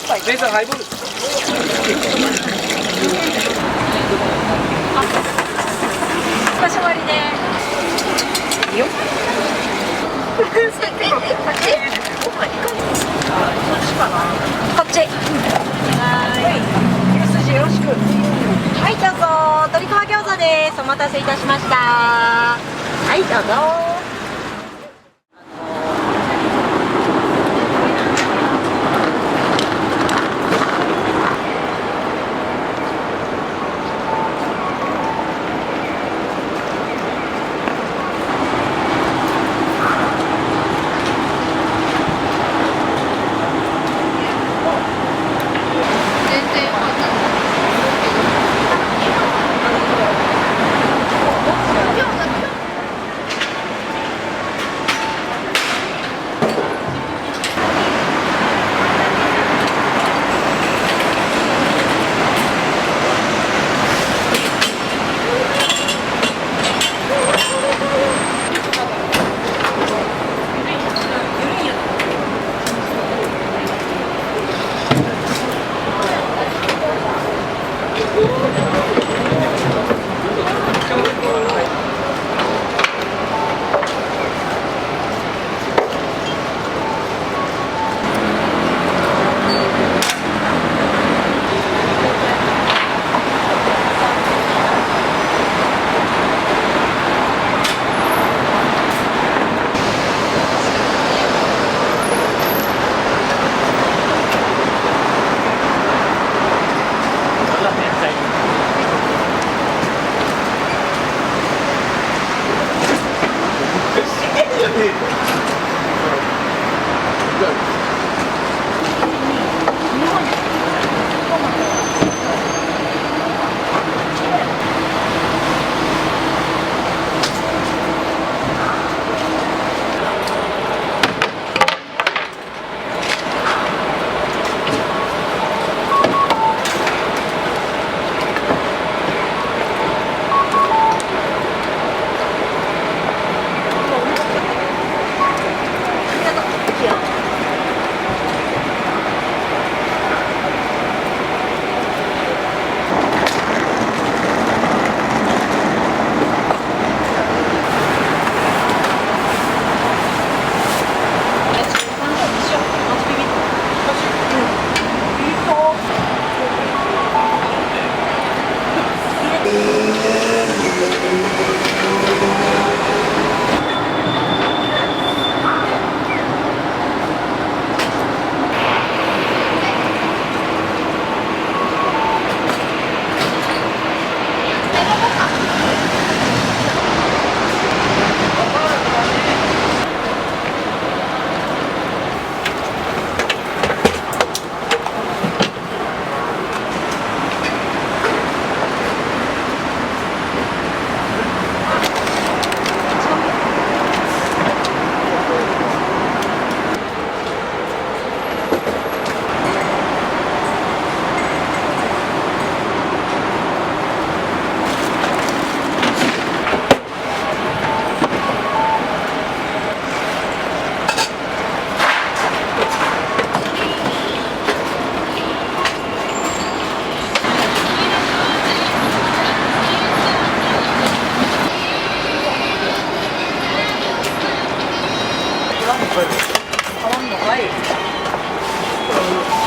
姉さんハイボール。少し終わりで。いいよ。こっち。はい。牛すじよろしく。はい、どうぞ。鶏皮餃子です。お待たせいたしました。はい、どうぞ。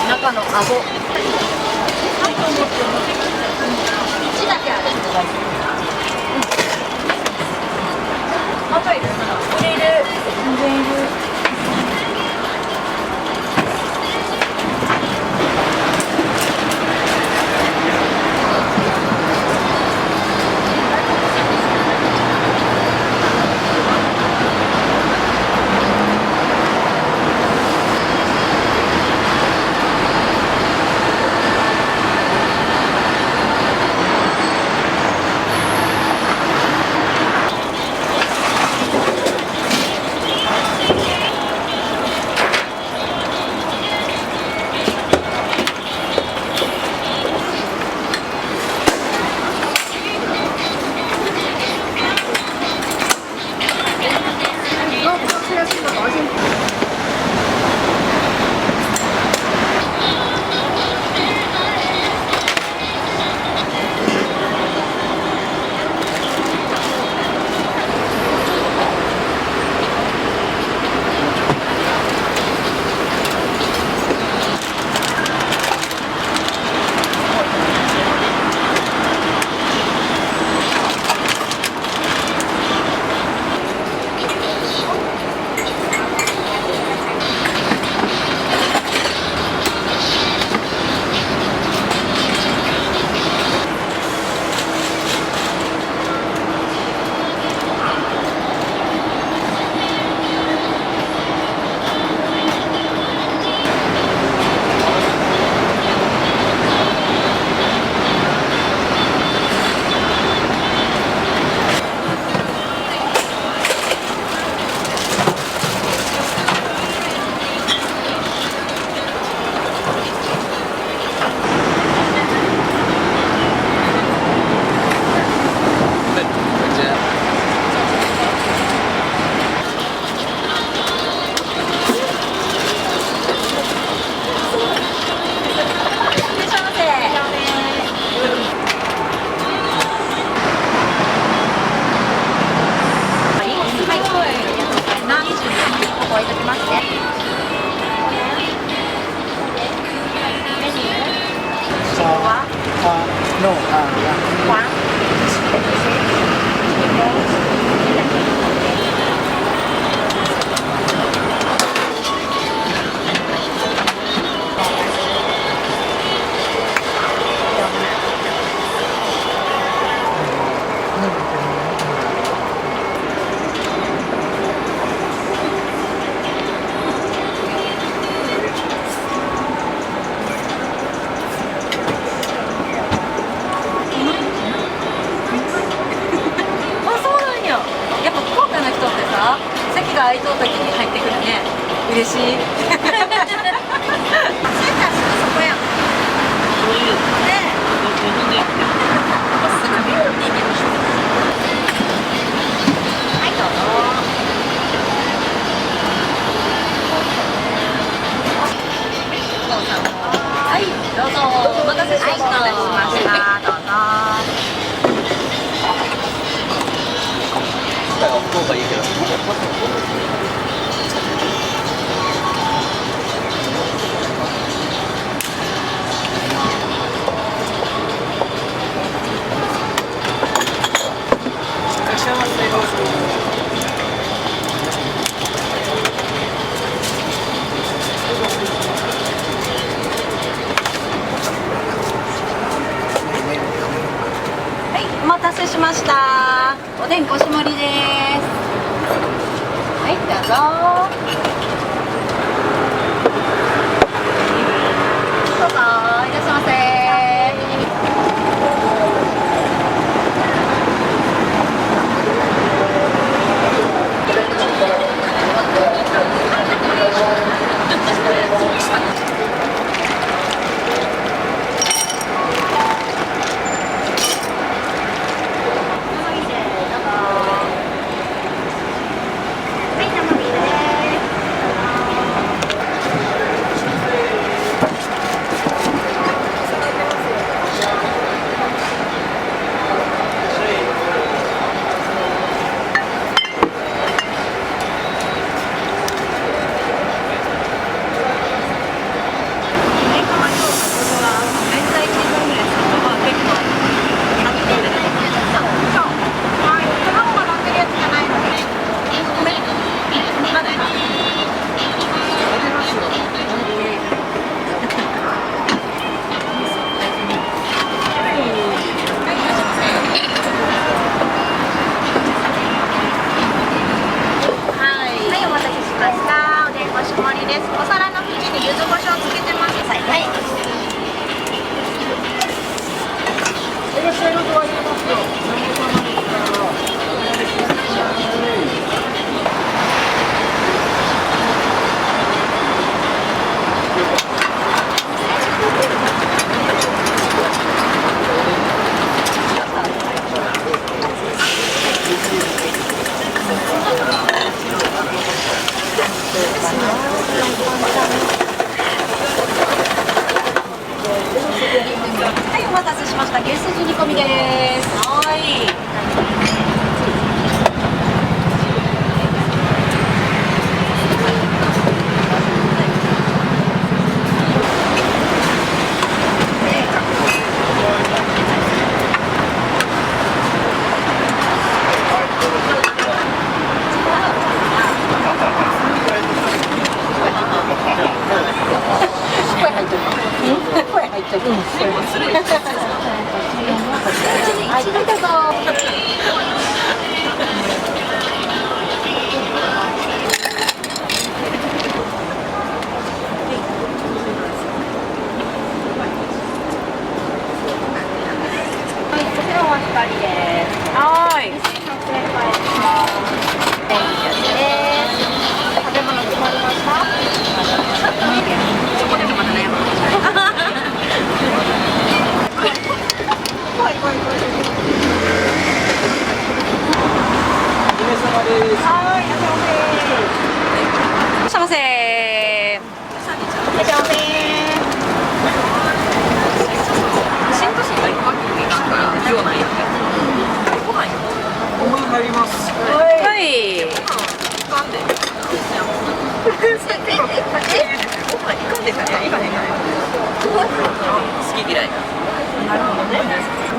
中の顎。1だけある。あといる？入れる。全然いる。No, yeah. One.あ、そうなんや。やっぱ福岡の人ってさ、席が空いとう時に入ってくるね。嬉しい。センターすぐそこやん。ねすぐビューって行ける。はい、どうぞ。はい、どうぞ。お待たせしました。はい、お待たせしました。どうぞ。福岡いいけど。はい、お待たせしました。おでん5種盛りです。はい、どうぞ。どうぞ、いらっしゃいませ。お皿の縁に柚子胡椒つけてます。はい。はい。いらっしゃいませ。ありがとうございます。はい、お待たせしました。ゲスジ煮込みです。はい。声入ってる。声入ってる。はい、どうぞ。好き嫌い。は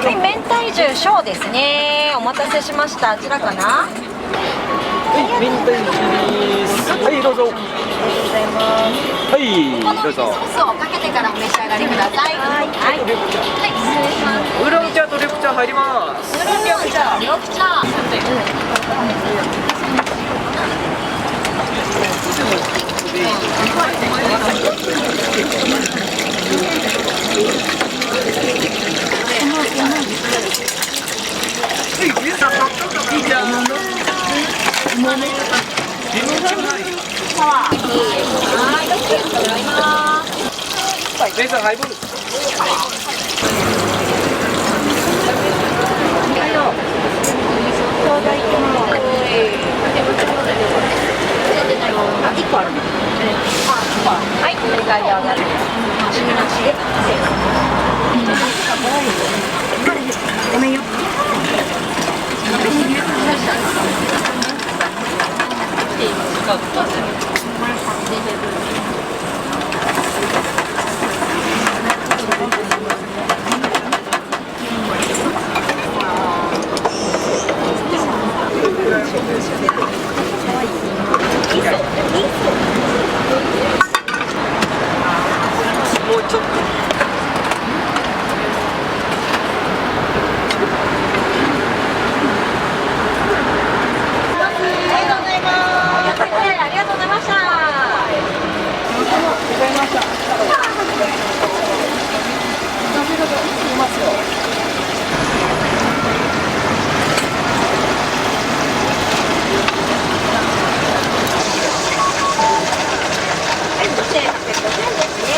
い、明太重小ですね。お待たせしました。あちらかな。明太子です。はい、どうぞ。はい、どうぞ。ソースをかけてからお召し上がりください。はい、はい、失礼します。ウーロン茶と緑茶入ります。ウーロン緑茶、緑茶。レーザーハイボール。1個あるね。はい、お願いをなる。ごめんよ。もうちょっと。ありがとうございました。はい、2850円ですね。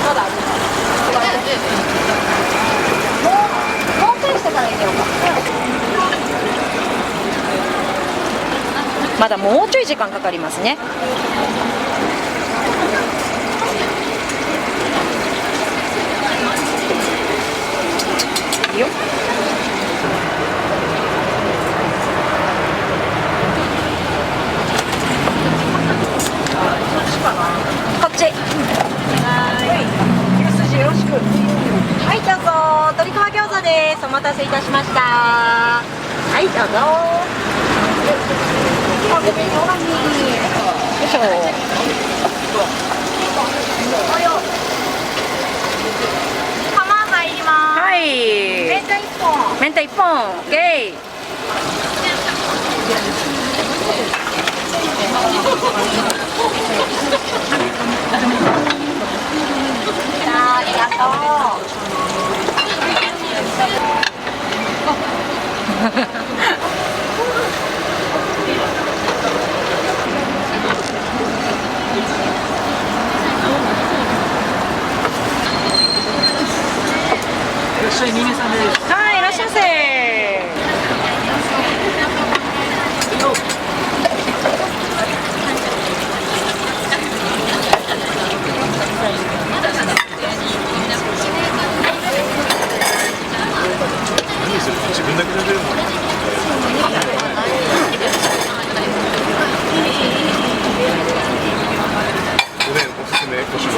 まだある。もうちょいしてから入れようか。まだもうちょい時間かかりますね。いいよ。こっち。はい。牛すじよろしく。はい、どうぞ。鶏皮餃子です。お待たせいたしました。はい、どうぞ。あ、ごめんね、おはぎ。よいしょ。釜入ります。はい。明太1本。明太1本。オッケー。ありがといらっしゃい、ミネさんです。はい、いらっしゃいませ。自分だけ食べるの。おでんおすすめご主人。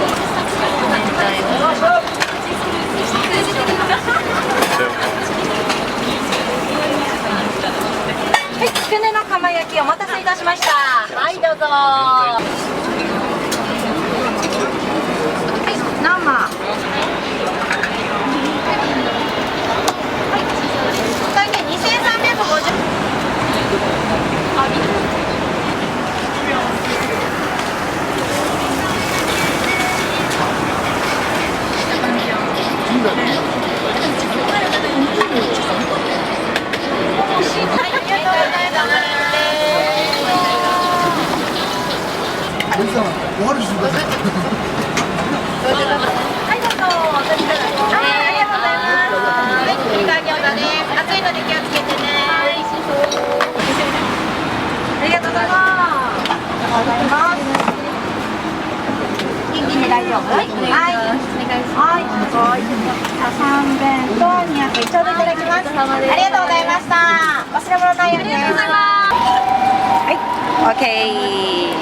はい、つくねの釜焼きお待たせいたしました。はい、どうぞ。生。お会計2350。はい、どうぞ。はい、ありがとうございます。はい、鶏皮餃子です。熱いので気をつけてね。ありがとうございます。ありがとうございます。元気に大丈夫？はい、お願いします。はい、すごい。3弁と200円ちょうどいただきます。ありがとうございました。忘れ物ないように。ありがとうございます。はい。オッケー。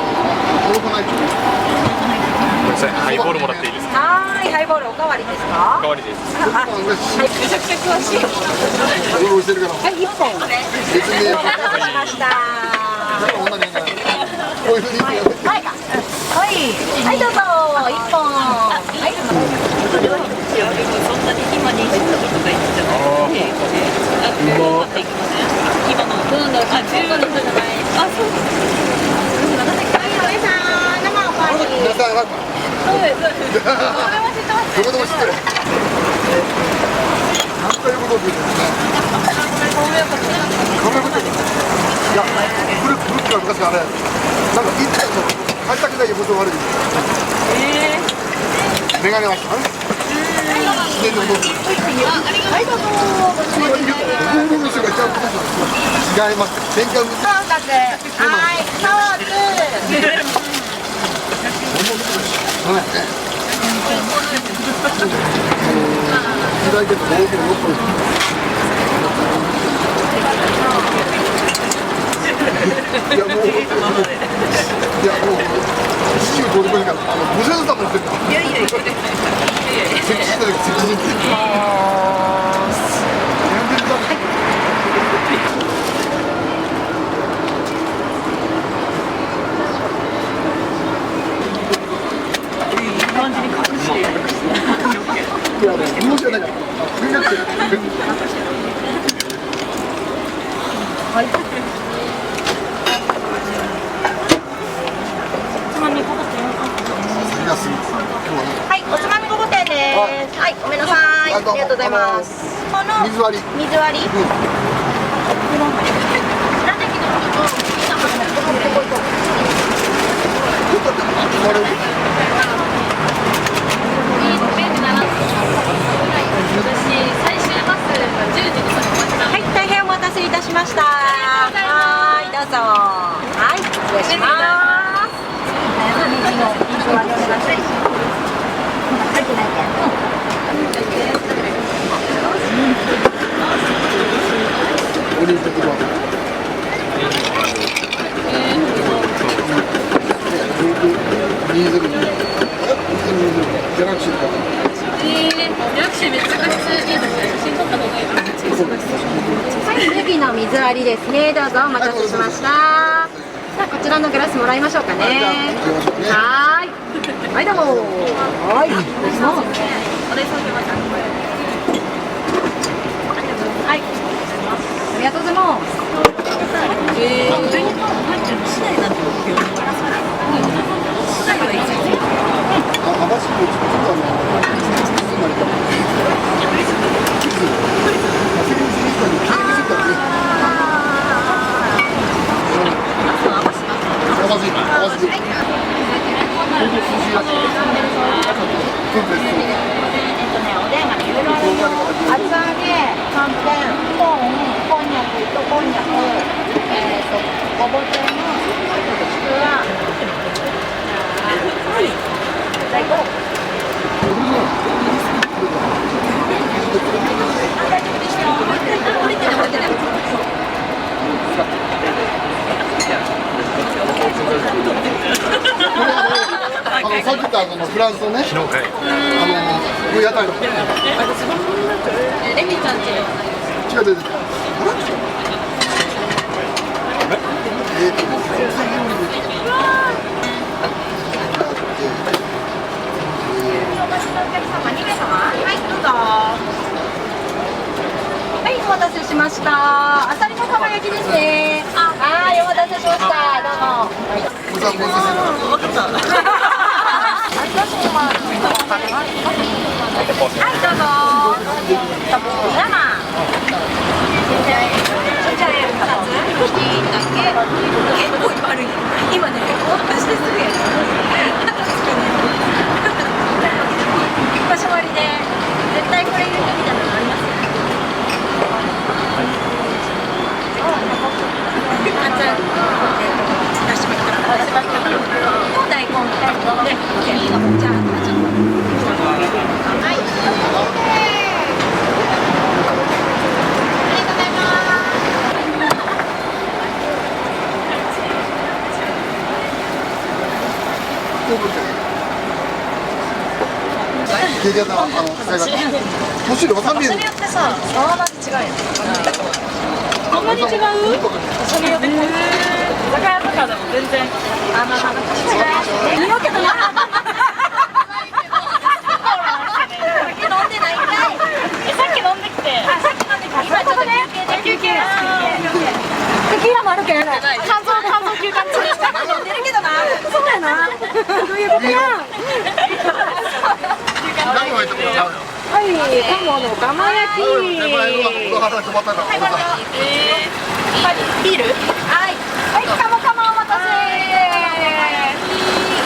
届かないと。ごめんなさい、ハイボールもらっていいですか。はい、ハイボールおかわりですか。おかわりです。はい、めちゃくちゃ詳しい。俺押してるから。はい、一本。別に。お待たせしました。こういうふうに。はい、はい、どうぞ、一本。はい。そんなに今20とか言ってたのに。今のどんどん15の人じゃない。あ、そう。はい、おやさん、生おかわり。そうです。これは知ってます。どこでも知ってる。何回もどうですね。いや、古くは昔あれ、なんかいつか帰りたくないよ、こと悪い。メガネはしたね。自然のこと。はい、どうぞ。僕の人が一番こと違います。喧嘩を見て。はい、ソース。そうやね。時代でも大きな残る。いやもう、父を通り越えから、ご先祖様持ってるから。いや。責任だけ責任って。いや、もうじゃないから。はい。はい、おつまみ5号店です。はい、ごめんなさい。ありがとうございます。この水割り。水割り。はい、大変お待たせいたしました。はい、どうぞ。はい、失礼します。水割りお願いします。オリンピックは。ギャラクシーとか。ギャラクシーめっちゃ画質いいですね。写真撮った方がいいです。はい、麦の水割りですね。どうぞお待たせしました。さあ、こちらのグラスもらいましょうかね。はい。はい、どうも。はい。お願いします。お礼させてください。はい。ありがとうございます。厚揚げ、寒天、コーン、こんにゃく、糸こんにゃく、ごぼ天のちくわ。はい。最高。さっき言ったフランスのね、屋台の。レミちゃんち。違う。はい、どうぞ。はい、お待たせしました。あさりの蒲焼きですね。はい、お待たせしました。どうも。はい、どうぞ。生。結構悪い。今ね、結構してすぐやる。場所割りで絶対これ入れてみたいなのあります。大根で、じゃあちょっと。はい。経験だ使い方。むしろわさび。場所によってさ、泡の味違うよ。こんなに違う？場所によって。酒屋とかでも全然。あ、まあ、違う。いいよけどな。酒飲んでないんかい。さっき飲んできて。あ、さっき飲んできて。今ちょっと休憩。テキーラもあるけん。肝臓休館中。飲んでるけどな。そうやな。どういうことや。何が入ってるか。はい、鴨の釜焼き。手前の風呂肌に止まったから。ビール？はい。はい、鴨お待たせ。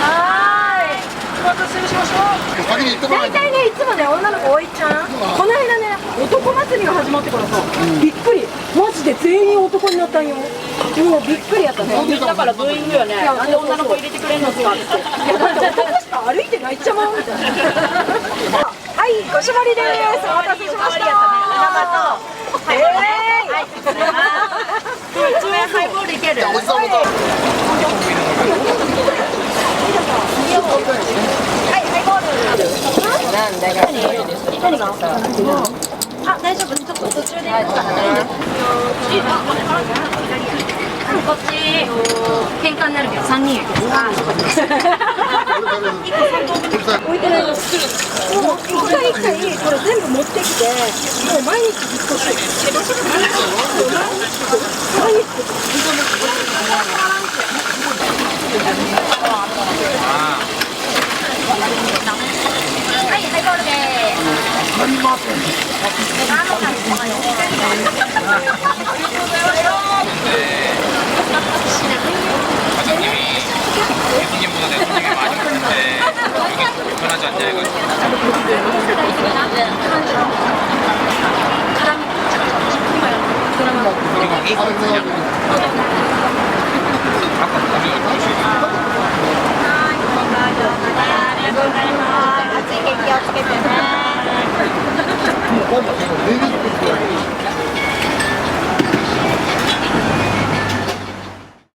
はい。お待たせしましょう。先に行ってもら大体ね、いつもね、女の子多いちゃん。この間ね、男祭りが始まってからさ、びっくり。マジで全員男になったんよ。もうびっくりやったね。だからブーイングよね。なんで女の子入れてくれんのかって。いや、だって男しか歩いてないっちゃまうみたいな。はい、ごしぼりです。お待たせしました。はい、ハイボールいける。おじさんもはい、ハイボール。何が？あ、大丈夫。ちょっと途中で。こっち喧嘩になるけど3人やけど。置いてないの。もう一回これ全部持ってきて、もう毎日ずっとしてる。はい、ハイボールです。ありません。今度、レディース